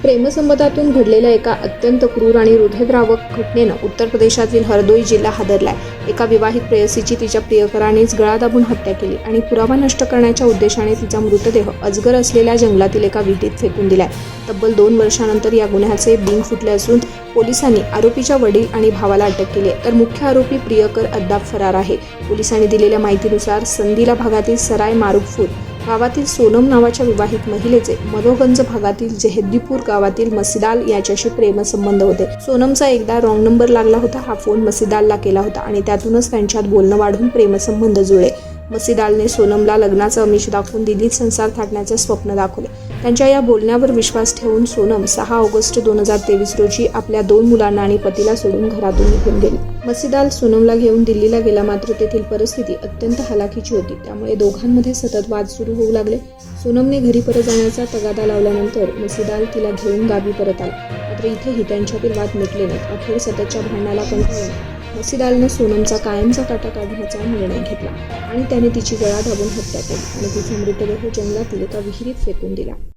प्रेमसंबंधातून घडलेल्या एका अत्यंत क्रूर आणि हृदयद्रावक घटनेनं उत्तर प्रदेशातील हरदोई जिल्हा हादरलाय. एका विवाहित प्रेयसीची तिच्या प्रियकरानेच गळा दाबून हत्या केली आणि पुरावा नष्ट करण्याच्या उद्देशाने तिचा मृतदेह अजगर असलेल्या जंगलातील एका विहिरीत फेकून दिलाय. तब्बल 2 वर्षांनंतर या गुन्ह्याचे बिंग फुटले असून पोलिसांनी आरोपीच्या वडील आणि भावाला अटक केली आहे, तर मुख्य आरोपी प्रियकर अद्याप फरार आहे. पोलिसांनी दिलेल्या माहितीनुसार संदिला भागातील सराय मारुगपूर गावातील सोनम नावाच्या विवाहित महिलेचे मधोगंज भागातील जेहद्दीपूर गावातील मसिदाल याच्याशी प्रेमसंबंध होते. सोनमचा एकदा रॉंग नंबर लागला होता. हा फोन मसिदालला केला होता आणि त्यातूनच त्यांच्यात बोलणं वाढून प्रेमसंबंध जुळले. मसिदालने सोनमला लग्नाचं आमिष दाखवून दिल्लीत संसार थाटण्याचे स्वप्न दाखवले. त्यांच्या या बोलण्यावर विश्वास ठेवून सोनम 6 ऑगस्ट 2023 रोजी आपल्या 2 मुलांना आणि पतीला सोडून घरातून निघून गेली. मसिदाल सोनमला घेऊन दिल्लीला गेला, मात्र तेथील परिस्थिती अत्यंत हलाखीची होती. त्यामुळे दोघांमध्ये सतत वाद सुरू होऊ लागले. सोनमने घरी परत जाण्याचा तगादा लावल्यानंतर मसिदाल तिला घेऊन गावी परत आला, मात्र इथेही त्यांच्यातील वाद मिटले नाहीत. अखेर सततच्या भांडणाला कंटाळून मसिदालने सोनमचा कायमचा काटा काढण्याचा निर्णय घेतला आणि त्याने तिची गळा दाबून हत्या केली आणि तिचा मृतदेह जंगलातील एका विहिरीत फेकून दिला.